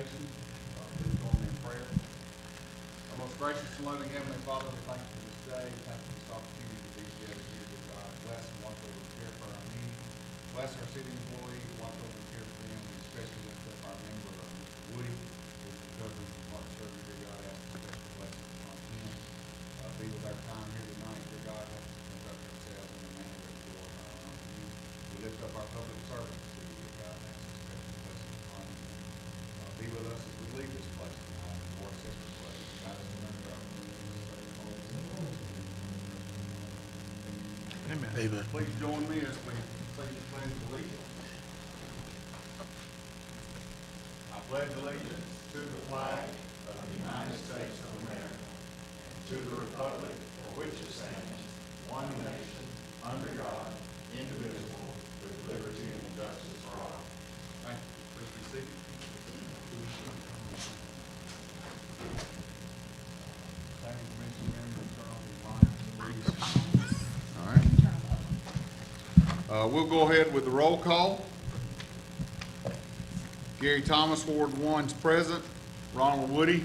presentation. Please join me in prayer. Our most gracious and loving Heavenly Father, we thank you for this day. Thank you for this opportunity to be together here to bless and watch over and care for our meeting. Bless our city employees, watch over and care for them. We especially lift up our member, Mr. Woody, who's recovering from heart surgery. Dear God, ask for special blessings upon him. Be with our time here tonight. Dear God, help us conduct ourselves in a manner that we glorify and honor you. We lift up our public servants to you, dear God, and ask for special blessings upon them. Be with us as we leave this place tonight. Lord, set this place. God, us remember our Amen. Amen. Please join me as we say the pledge of allegiance. I pledge allegiance to the flag of the United States of America, and to the republic for which it stands, one nation, under God, indivisible, with liberty and justice for all. Thank you. Please be seated. Planning Commission members are on the line, please. All right. We'll go ahead with the roll call. Gary Thomas, Ward 1's present. Ronald Woody.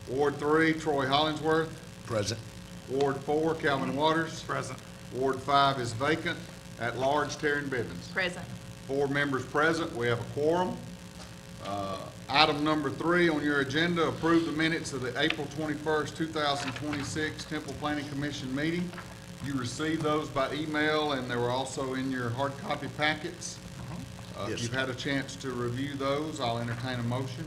Ward 3, Troy Hollingsworth. Present. Ward 4, Calvin Waters. Present. Ward 5 is vacant. At large, Taryn Bivens. Present. 4 members present. We have a quorum. Item number 3 on your agenda, approve the minutes of the April 21st, 2026 Temple Planning Commission meeting. You received those by email, and they were also in your hard copy packets. If Yes. you've had a chance to review those, I'll entertain a motion.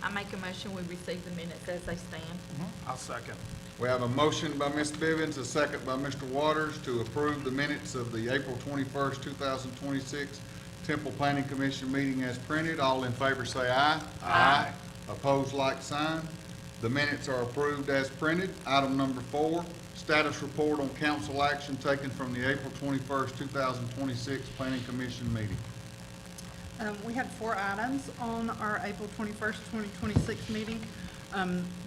I make a motion, we receive the minutes as they stand. I'll second. We have a motion by Ms. Bivens, a second by Mr. Waters to approve the minutes of the April 21st, 2026 Temple Planning Commission meeting as printed. All in favor say aye. Aye. Opposed, like sign. The minutes are approved as printed. Item number 4, status report on council action taken from the April 21st, 2026 Planning Commission meeting. We had 4 items on our April 21st, 2026 meeting.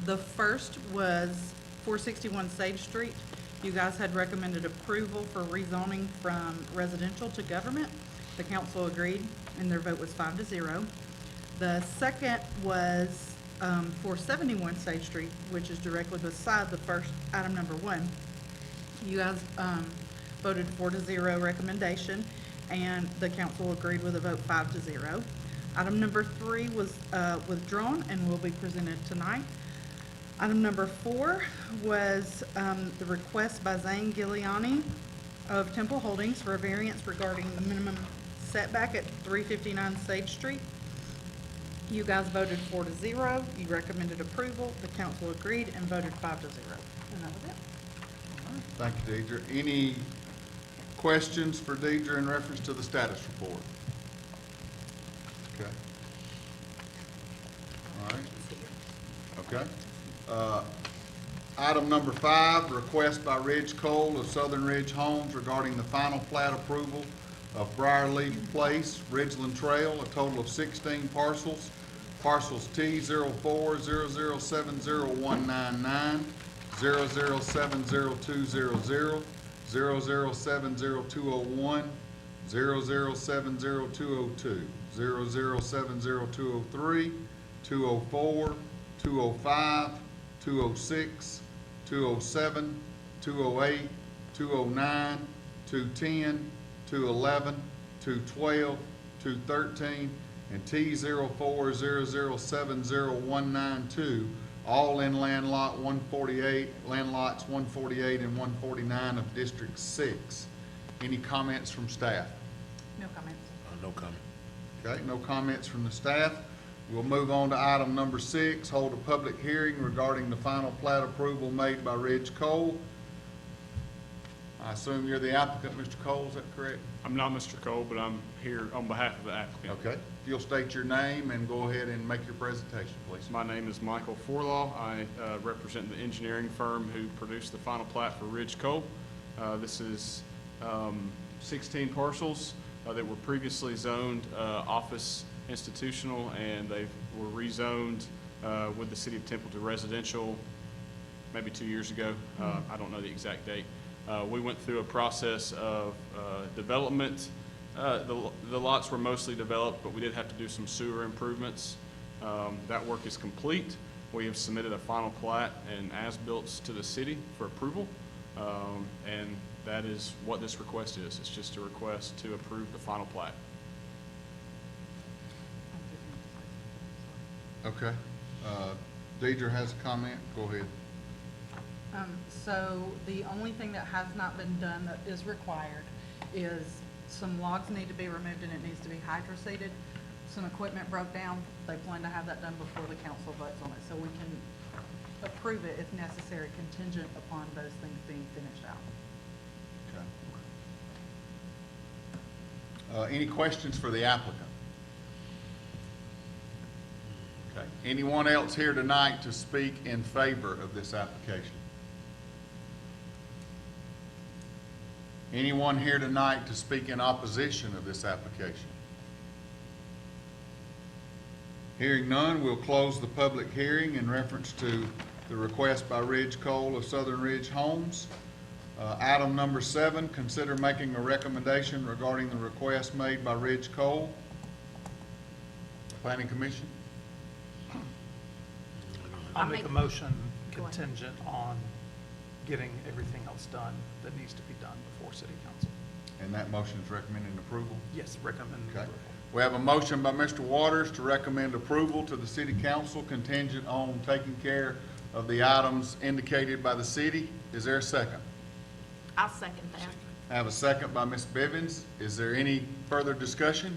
The first was 461 Sage Street. You guys had recommended approval for rezoning from residential to government. The council agreed, and their vote was 5-0. The second was 471 Sage Street, which is directly beside the first item number 1. You guys voted 4-0 recommendation, and the council agreed with a vote 5-0. Item number 3 was withdrawn and will be presented tonight. Item number 4 was the request by Zane Giuliani of Temple Holdings for a variance regarding the minimum setback at 359 Sage Street. You guys voted 4-0. You recommended approval. The council agreed and voted 5-0. And that was it. Thank you, Deidre. Any questions for Deidre in reference to the status report? Okay. All right. Okay. Item number 5, request by Ridge Cole of Southern Ridge Homes regarding the final plat approval of Briarleaf Place, Ridgeland Trail, a total of 16 parcels. Parcels T0400700199, 0070200, 0070201, 0070202, 0070203, 204, 205, 206, 207, 208, 209, 210, 211, 212, 213, and T0400700192, all in land lot 148, land lots 148 and 149 of District 6. Any comments from staff? No comments. No comment. Okay, no comments from the staff. We'll move on to item number 6, hold a public hearing regarding the final plat approval made by Ridge Cole. I assume you're the applicant, Mr. Cole, is that correct? I'm not Mr. Cole, but I'm here on behalf of the applicant. Okay, if you'll state your name and go ahead and make your presentation, please. My name is Michael Forlaw. I represent the engineering firm who produced the final plat for Ridge Cole. This is 16 parcels that were previously zoned office institutional, and they were rezoned with the city of Temple to residential maybe 2 years ago. I don't know the exact date. We went through a process of development. The lots were mostly developed, but we did have to do some sewer improvements. That work is complete. We have submitted a final plat and as-built to the city for approval, and that is what this request is. It's just a request to approve the final plat. Okay. Deidre has a comment. Go ahead. So the only thing that has not been done that is required is some logs need to be removed and it needs to be hydroseeded. Some equipment broke down. They plan to have that done before the council votes on it, so we can approve it if necessary, contingent upon those things being finished out. Okay. Any questions for the applicant? Okay. Anyone else here tonight to speak in favor of this application? Anyone here tonight to speak in opposition of this application? Hearing none, we'll close the public hearing in reference to the request by Ridge Cole of Southern Ridge Homes. Item number 7, consider making a recommendation regarding the request made by Ridge Cole. Planning Commission? I'll make a motion Go ahead. contingent on getting everything else done that needs to be done before city council. And that motion is recommending approval? Yes, recommend Okay. approval. We have a motion by Mr. Waters to recommend approval to the city council contingent on taking care of the items indicated by the city. Is there a second? I'll second that. I have a second by Ms. Bivens. Is there any further discussion?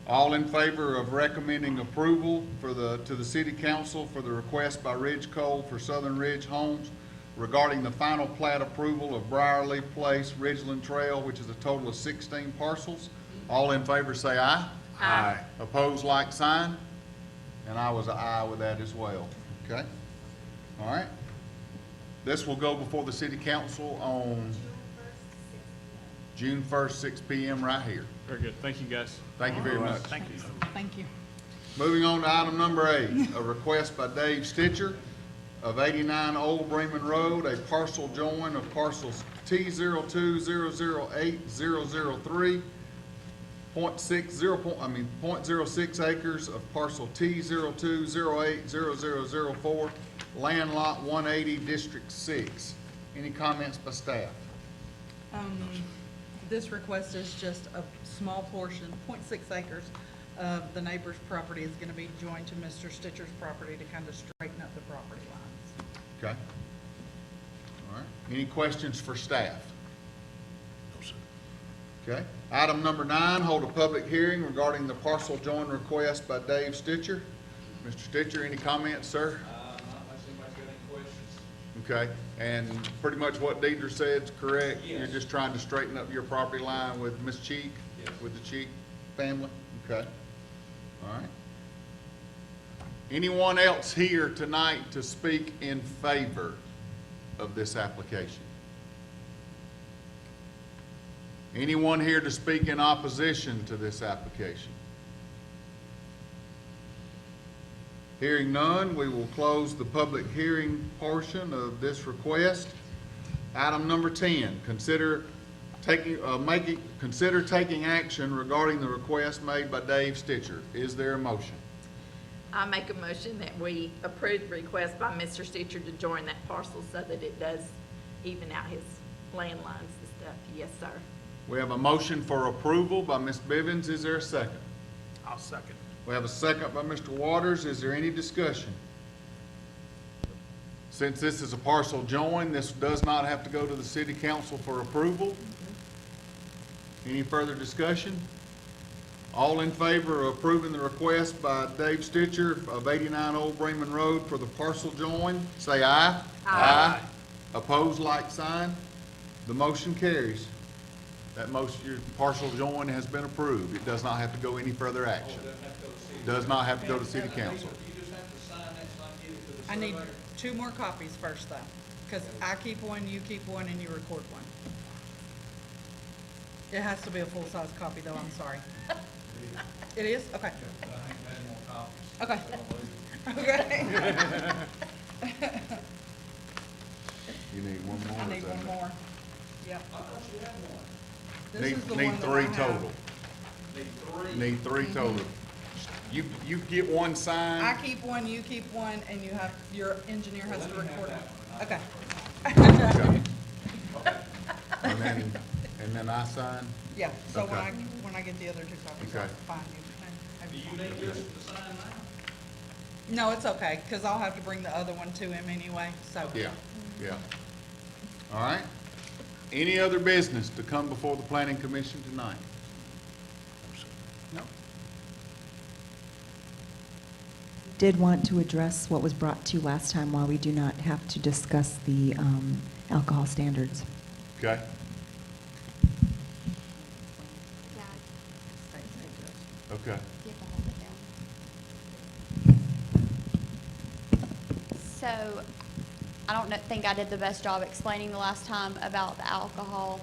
All in favor of recommending approval to the city council for the request by Ridge Cole for Southern Ridge Homes regarding the final plat approval of Briarleaf Place, Ridgeland Trail, which is a total of 16 parcels. All in favor say aye. Aye. Opposed, like sign. And I was an aye with that as well. Okay? All right. This will go before the city council on June 1st, 6 p.m. right here. Very good. Thank you, guys. Thank you very much. Thank you. Thank you. Moving on to item number 8, a request by Dave Stitcher of 89 Old Bremen Road, a parcel join of parcels T02008003, 0.06 acres of parcel T02080004, land lot 180, District 6. Any comments by staff? This request is just a small portion, 0.6 acres of the neighbor's property is gonna be joined to Mr. Stitcher's property to kind of straighten up the property lines. Okay. All right. Any questions for staff? No, sir. Okay. Item number 9, hold a public hearing regarding the parcel join request by Dave Stitcher. Mr. Stitcher, any comments, sir? Not unless anybody's got any questions. Okay, and pretty much what Deidre said is correct? Yes. You're just trying to straighten up your property line with Ms. Cheek? Yes. With the Cheek family? Okay, all right. Anyone else here tonight to speak in favor of this application? Anyone here to speak in opposition to this application? Hearing none, we will close the public hearing portion of this request. Item number 10, consider taking action regarding the request made by Dave Stitcher. Is there a motion? I make a motion that we approve the request by Mr. Stitcher to join that parcel so that it does even out his land lines and stuff. Yes, sir. We have a motion for approval by Ms. Bivens. Is there a second? I'll second. We have a second by Mr. Waters. Is there any discussion? Since this is a parcel join, this does not have to go to the city council for approval. Any further discussion? All in favor of approving the request by Dave Stitcher of 89 Old Bremen Road for the parcel join, say aye. Aye. Opposed, like sign. The motion carries. That motion, your parcel join has been approved. It does not have to go any further action. Does not have to go to city council. You just have to sign that, so I give it to the I need surveyor. 2 more copies first though, because I keep one, you keep one, and you record one. It has to be a full-size copy though, I'm sorry. It is? Okay. But I ain't got any more copies. Okay. So I'll leave it. Okay. You need one more? I or need is that one enough? more. Yep. I thought you had one. This Need, is the need one that I three have. total. Need three. Need three total. You get one signed. I keep one, you keep one, and you have, your engineer has to Well, let me have record it. that Okay. Okay. And then I sign? Yeah, so Okay. when I get the other two copies, I'll Okay. find you. Do you need this to sign now? No, it's okay, because I'll have to bring the other one to him anyway, so. Yeah, yeah. All right. Any other business to come before the planning commission tonight? No. Did want to address what was brought to you last time, why we do not have to discuss the alcohol standards. Okay. Okay. So, I don't think I did the best job explaining the last time about the alcohol,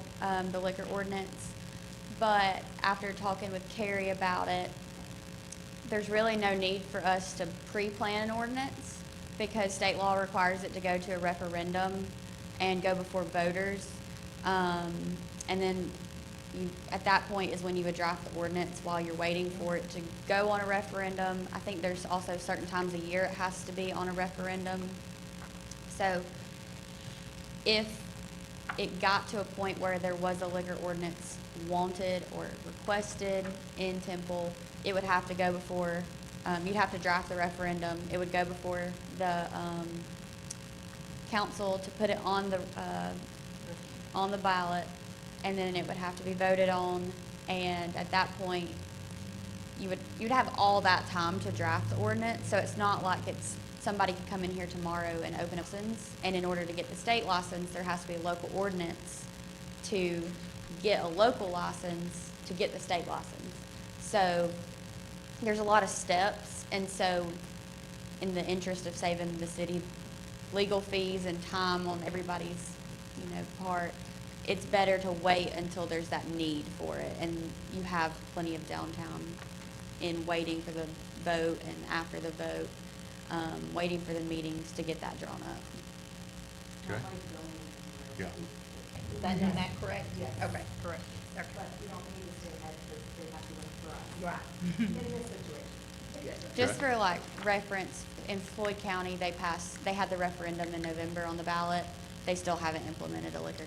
the liquor ordinance, but after talking with Carrie about it, there's really no need for us to pre-plan an ordinance because state law requires it to go to a referendum and go before voters. And then at that point is when you would draft the ordinance while you're waiting for it to go on a referendum. I think there's also certain times a year it has to be on a referendum. So if it got to a point where there was a liquor ordinance wanted or requested in Temple, it would have to go before, you'd have to draft the referendum. It would go before the council to put it on the ballot, and then it would have to be voted on. And at that point, you'd have all that time to draft the ordinance. So it's not like it's somebody could come in here tomorrow and open a license, and in order to get the state license, there has to be a local ordinance to get a local license to get the state license. So there's a lot of steps, and so in the interest of saving the city legal fees and time on everybody's, part, it's better to wait until there's that need for it, and you have plenty of downtime in waiting for the vote and after the vote, waiting for the meetings to get that drawn up. Okay. Yeah. Is that correct? Okay, correct. Okay. you don't need to stay ahead because they have to wait for us. Right. In this situation. Just for like reference, in Floyd County, they had the referendum in November on the ballot. They still haven't implemented a liquor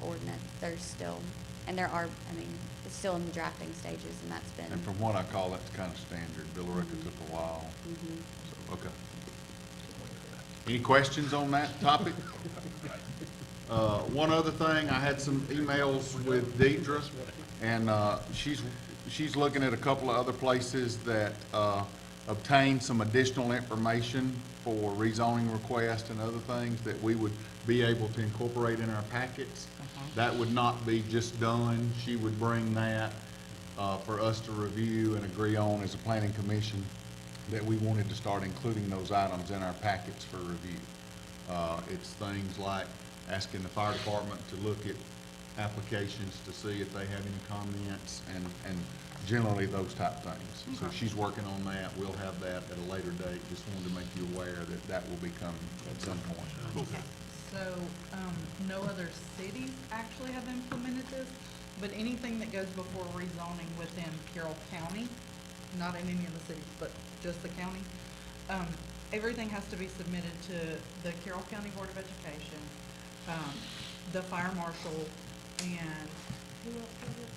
ordinance. There's still, and it's still in the drafting stages, and that's been. And from what I call, that's kind of standard. Billerica took a while. Mhm. So, okay. Any questions on that topic? One other thing, I had some emails with Deidre, and she's looking at a couple of other places that obtain some additional information for rezoning requests and other things that we would be able to incorporate in our packets. That would not be just done. She would bring that for us to review and agree on as a planning commission, that we wanted to start including those items in our packets for review. It's things like asking the fire department to look at applications to see if they have any comments, and generally those type things. So she's working on that. We'll have that at a later date. Just wanted to make you aware that that will be coming at some point. So, no other cities actually have implemented this, but anything that goes before rezoning within Carroll County, not in any of the cities, but just the county, everything has to be submitted to the Carroll County Board of Education, the fire marshal, and who else was it?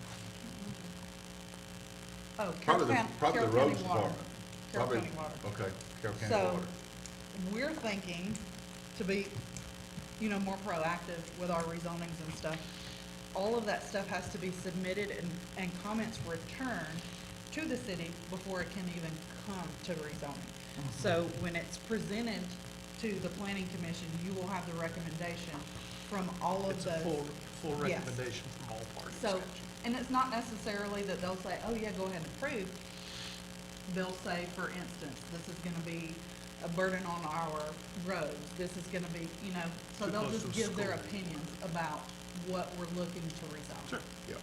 Oh, Carroll County. Probably the Carroll roads County Water. department. Carroll Probably- County Water. Okay, Carroll County So, Water. we're thinking to be, more proactive with our rezonings and stuff. All of that stuff has to be submitted and comments returned to the city before it can even come to rezoning. So when it's presented to the planning commission, you will have the recommendation from all of It's those. a full Yes. recommendation from all parties. So, and it's not necessarily that they'll say, oh yeah, go ahead and approve. They'll say, for instance, this is gonna be a burden on our roads, this is gonna be, so Too they'll close just to a give their school. opinions about what we're looking to rezone. Sure. Yeah.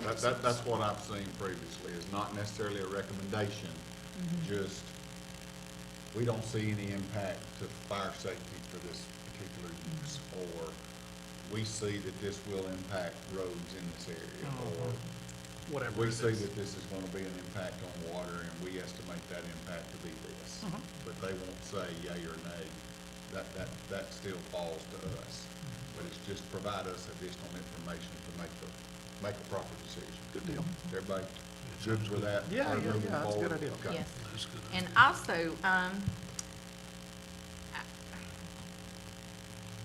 That's what I've seen previously, is not necessarily a recommendation, just, we don't see any impact to fire safety for this particular use, or we see that this will impact roads in this area, or Whatever we it see is. that this is gonna be an impact on water, and we estimate that impact to be this. But they won't say yea or nay. That still falls to us. But it's just provide us additional information to make a proper decision. Good deal. Everybody good with that? Yeah, Moving that's a good forward? idea. Okay. Yes. And also,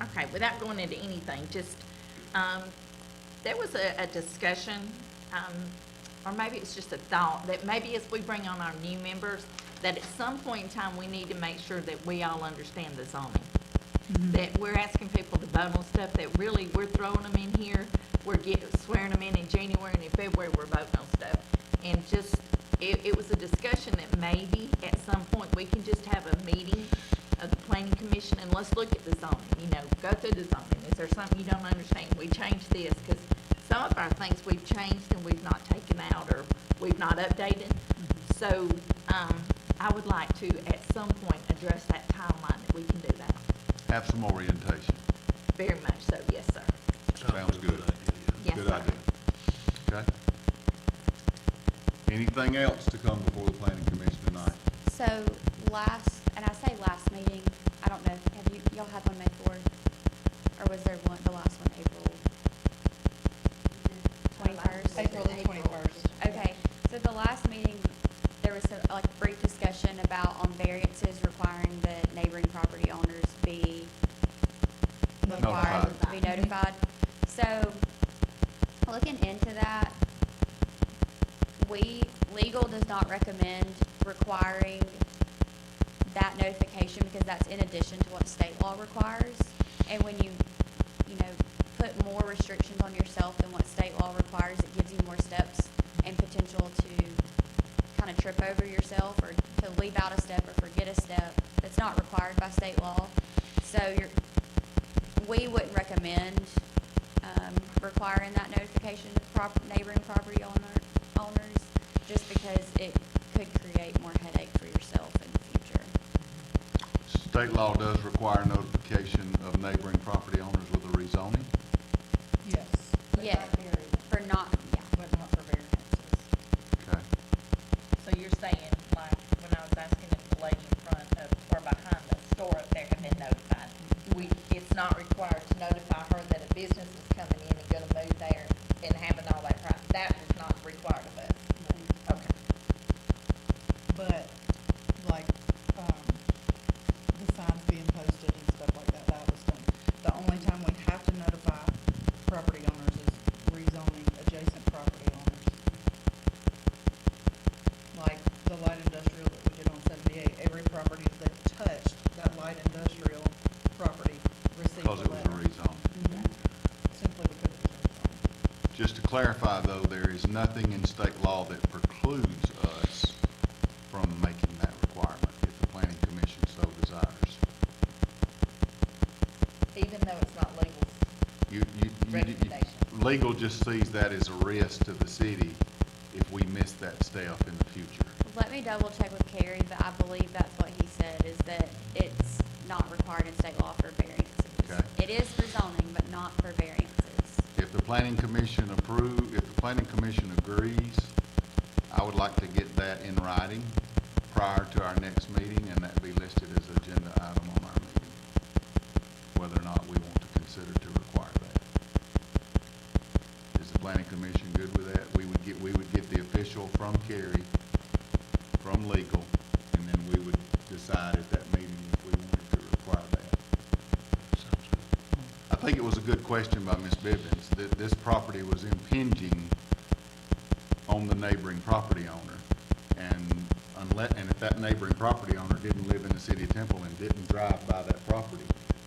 okay, without going into anything, just, there was a discussion, or maybe it's just a thought, that maybe as we bring on our new members, that at some point in time, we need to make sure that we all understand the zoning. That we're asking people to vote on stuff that really, we're throwing them in here, we're swearing them in January, and in February, we're voting on stuff. And just, it was a discussion that maybe at some point, we can just have a meeting of the planning commission, and let's look at the zoning, go through the zoning. Is there something you don't understand? We changed this, because some of our things we've changed and we've not taken out, or we've not updated. So, I would like to, at some point, address that timeline that we can do that. Have some orientation. Very much so, yes, sir. Sounds good. Yes, Good sir. idea. Okay. Anything else to come before the planning commission tonight? So and I say last meeting, I don't know, y'all had one May 4th? Or was there one, the last one, April 21st? April the 21st. Okay, so the last meeting, there was a brief discussion about on variances requiring that neighboring property owners be required to be notified. So, looking into that, legal does not recommend requiring that notification because that's in addition to what state law requires. And when you put more restrictions on yourself than what state law requires, it gives you more steps and potential to kind of trip over yourself or to leave out a step or forget a step that's not required by state law. So we wouldn't recommend requiring that notification to neighboring property owners just because it could create more headache for yourself in the future. State law does require notification of neighboring property owners with a rezoning. Yes. Yeah, for not, yeah. But not for variances. Okay. So you're saying, like, when I was asking if the lady in front of, or behind the store up there had been notified, it's not required to notify her that a business is coming in and gonna move there and having all that, that was not required of us? Okay. But, like, the signs being posted and stuff like that, that was done. The only time we have to notify property owners is rezoning adjacent property owners. Like the light industrial that we did on 78, every property that touched that light industrial property received Because a it was a letter. rezone. Simply because it was rezoned. Just to clarify, though, there is nothing in state law that precludes us from making that requirement if the planning commission so desires. Even though it's not legal? Recommendation. Legal just sees that as a risk to the city if we miss that step in the future. Let me double check with Carrie, but I believe that's what he said, is that it's not required in state law for variances. Okay. It is for zoning, but not for variances. If the planning commission agrees, I would like to get that in writing prior to our next meeting, and that be listed as an agenda item on our meeting, whether or not we want to consider to require that. Is the planning commission good with that? We would get the official from Carrie, from legal, and then we would decide at that meeting if we wanted to require that. I think it was a good question by Ms. Bivens, that this property was impinging on the neighboring property owner. And if that neighboring property owner didn't live in the city of Temple and didn't drive by that property,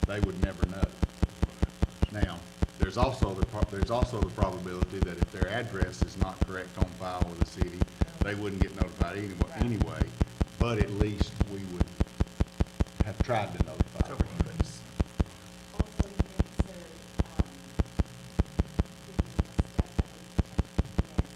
they would never know. Now, there's also the probability that if their address is not correct on file with the city, they wouldn't get notified anyway, but at least we would have tried to notify. Cover your base. Also, you can consider, giving a step that was potentially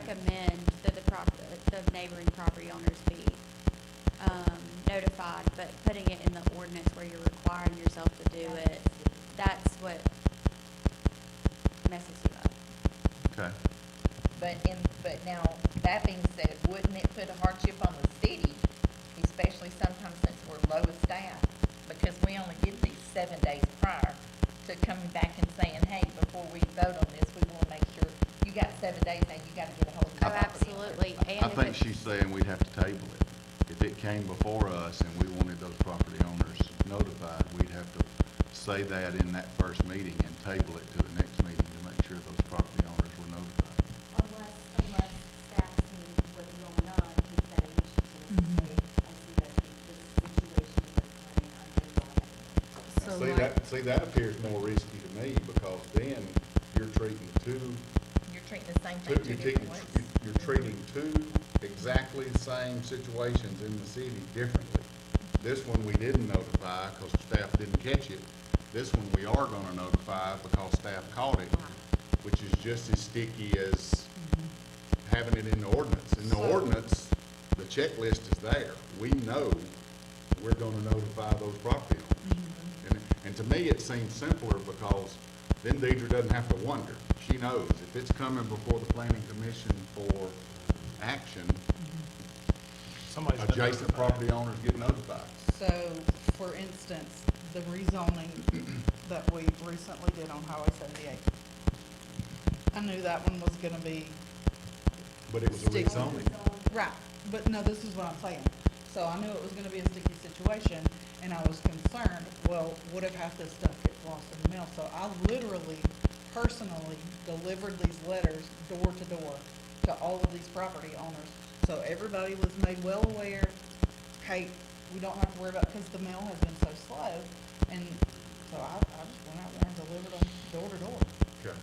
recommend that the neighboring property owners be notified, but putting it in the ordinance where you're requiring yourself to do it, that's what messes you up. Okay. But now, that being said, wouldn't it put a hardship on the city, especially sometimes since we're low staffed? Because we only get these 7 days prior to coming back and saying, hey, before we vote on this, we wanna make sure you got 7 days, now you gotta get a hold of the Oh, property owner. absolutely. I And if think it's- she's saying we'd have to table it. If it came before us and we wanted those property owners notified, we'd have to say that in that first meeting and table it to the next meeting to make sure those property owners were notified. Unless staff sees what's going on, take that initiative and see that the situation is running So See, like, that appears more risky to me, because then you're treating You're treating the same thing two different ways. you're treating two exactly the same situations in the city differently. This one we didn't notify because staff didn't catch it. This one we are gonna notify because staff caught it, which is just as sticky as having it in the ordinance. In the So- ordinance, the checklist is there. We know we're gonna notify those property owners. And to me, it seems simpler because then Deidre doesn't have to wonder. She knows if it's coming before the planning commission for action, Somebody's been adjacent notified. property owners get notified. so, for instance, the rezoning that we recently did on Highway 78. I knew that one was gonna be But it was a Sticky. rezoning. right, but no, this is what I'm saying. So I knew it was gonna be a sticky situation, and I was concerned, well, what if half this stuff gets lost in the mail? So I literally, personally delivered these letters door to door to all of these property owners. So everybody was made well aware, hey, we don't have to worry about, because the mail has been so slow. And so I just went out there and delivered them door to door. Okay.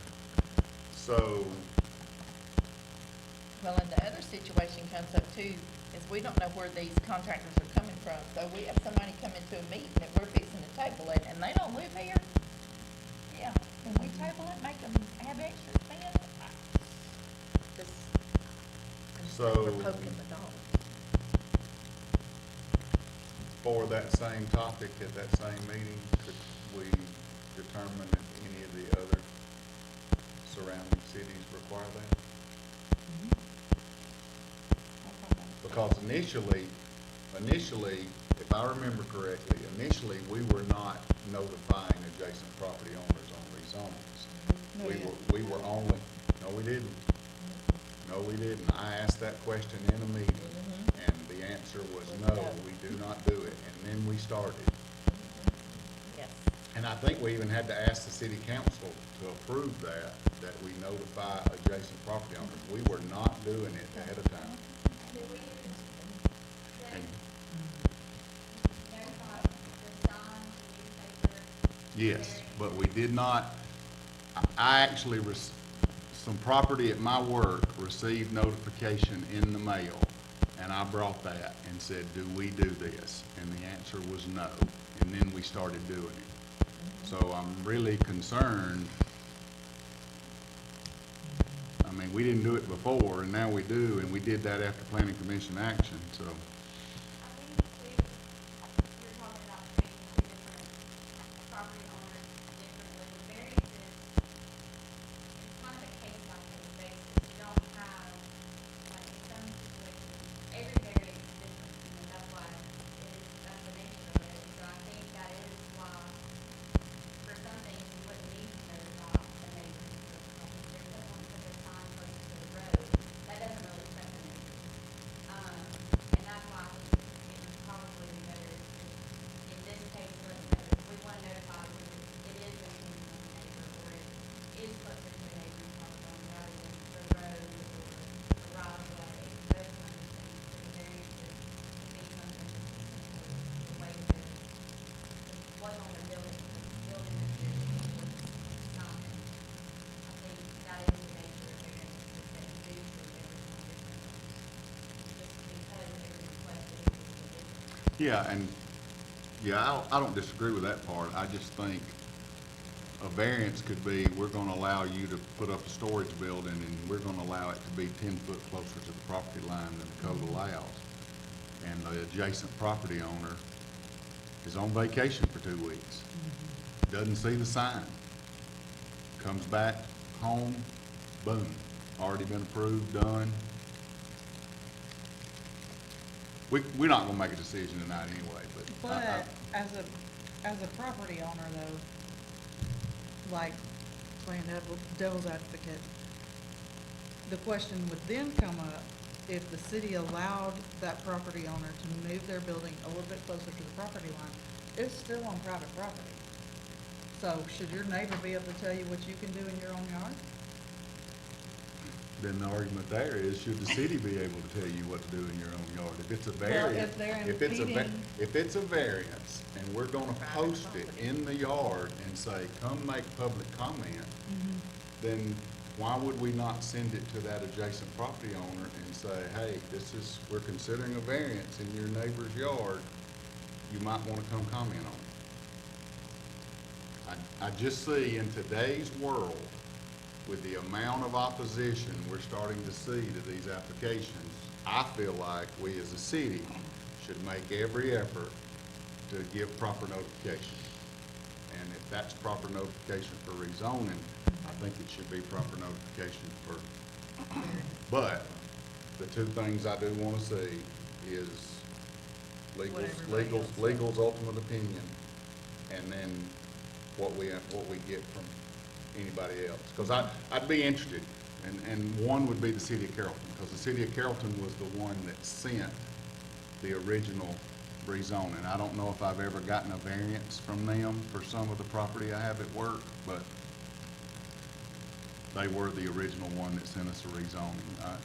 So, Well, and the other situation comes up too, is we don't know where these contractors are coming from. So we have somebody come into a meeting that we're fixing to table it, and they don't live here. Yeah, can we table it, make them have extra spend? So- We're poking the dog. for that same topic at that same meeting, could we determine if any of the other surrounding cities require that? Because initially, if I remember correctly, initially, we were not notifying adjacent property owners on rezonings. No, you We were only, no, we didn't. No, we didn't. I asked that question in a meeting, and the answer was no, we do not do it. And then we started. Yes. And I think we even had to ask the city council to approve that we notify adjacent property owners. We were not doing it ahead of time. And- Yes, but we did not, I actually, some property at my work received notification in the mail, and I brought that and said, do we do this? And the answer was no, and then we started doing it. So I'm really concerned. I mean, we didn't do it before, and now we do, and we did that after planning commission action, so. I think too, you're talking about treating two different property owners differently. Variance is, it's kind of a case-by-case basis. You don't have, like, in some situations, every variance is different, you know, that's why that's the nature of it. So I think that is why, for some things, you wouldn't need to notify the neighbors. Like, if there's someone put their sign close to the road, that doesn't really affect the neighbors. And that's why I think it would probably be better in this case, let us know if we want to notify because it is a change on the neighbor or it is closer to the neighbor's property rather than the road or the right of way, those kinds of things. So the variances would be something, the way that what's on the building is not. I think that is the nature of variances that you do for everyone differently. Just because it was requested, it was different. Yeah, and, yeah, I don't disagree with that part. I just think a variance could be, we're gonna allow you to put up a storage building, and we're gonna allow it to be 10 foot closer to the property line than the code allows. And the adjacent property owner is on vacation for 2 weeks, doesn't see the sign, comes back home, boom, already been approved, done. We're not gonna make a decision tonight anyway, but But as a property owner though, like playing devil's advocate, the question would then come up if the city allowed that property owner to move their building a little bit closer to the property line, it's still on private property. So should your neighbor be able to tell you what you can do in your own yard? then the argument there is, should the city be able to tell you what to do in your own yard? If it's a variance, if they're if impeding- it's a variance, and we're gonna post it in the yard and say, come make public comment, then why would we not send it to that adjacent property owner and say, hey, we're considering a variance in your neighbor's yard, you might wanna come comment on it? I just see in today's world, with the amount of opposition we're starting to see to these applications, I feel like we as a city should make every effort to give proper notification. And if that's proper notification for rezoning, I think it should be proper notification for, but the two things I do wanna see is legal's ultimate opinion, and then what we get from anybody else. Because I'd be interested, and one would be the city of Carrollton, because the city of Carrollton was the one that sent the original rezoning. I don't know if I've ever gotten a variance from them for some of the property I have at work, but they were the original one that sent us a rezoning,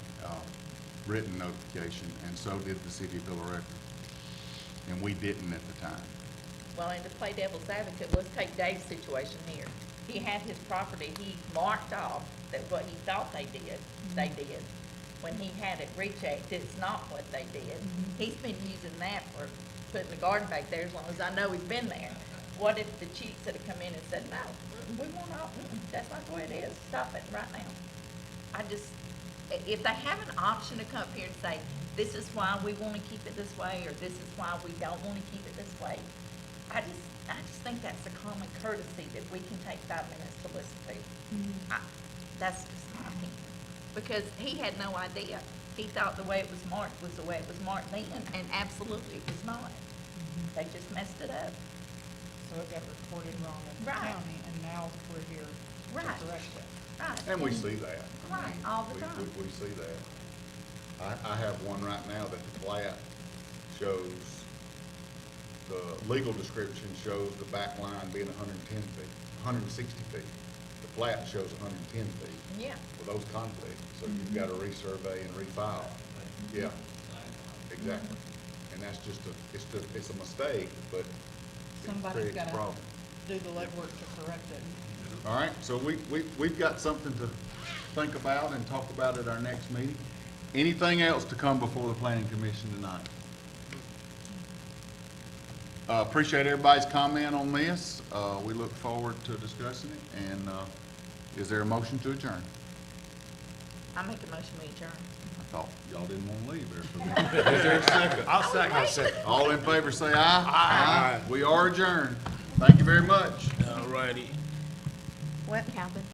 written notification, and so did the city of Villa Rica. And we didn't at the time. Well, and to play devil's advocate, let's take Dave's situation here. He had his property, he marked off that what he thought they did. When he had it rechecked, it's not what they did. He's been using that for putting the garden back there as long as I know he's been there. What if the chiefs had come in and said, no, we want to, that's not the way it is, stop it right now. If they have an option to come up here and say, this is why we want to keep it this way, or this is why we don't want to keep it this way, I just think that's a common courtesy that we can take 5 minutes to listen to. That's just my opinion. Because he had no idea. He thought the way it was marked was the way it was marked then, and absolutely it was not. They just messed it up. So it got recorded wrong in the Right. county, and now we're here to Right. correct it. Right. And we see that. I Right, mean, all the we- time. We see that. I have one right now that the plat shows, the legal description shows the back line being 110 feet, 160 feet. The plat shows 110 feet. Yeah. With those conflicts, so you've got to resurvey and refile. Yeah, exactly. And that's just it's a mistake, but it Somebody's creates a gotta problem. do the legwork to correct it. All right, so we've got something to think about and talk about at our next meeting. Anything else to come before the planning commission tonight? Appreciate everybody's comment on this. We look forward to discussing it, and, is there a motion to adjourn? I make a motion we adjourn. I thought y'all didn't want to leave there for me. Is there a second? I'll second. All in favor, say aye. Aye. We are adjourned. Thank you very much. All righty. What, Calvin?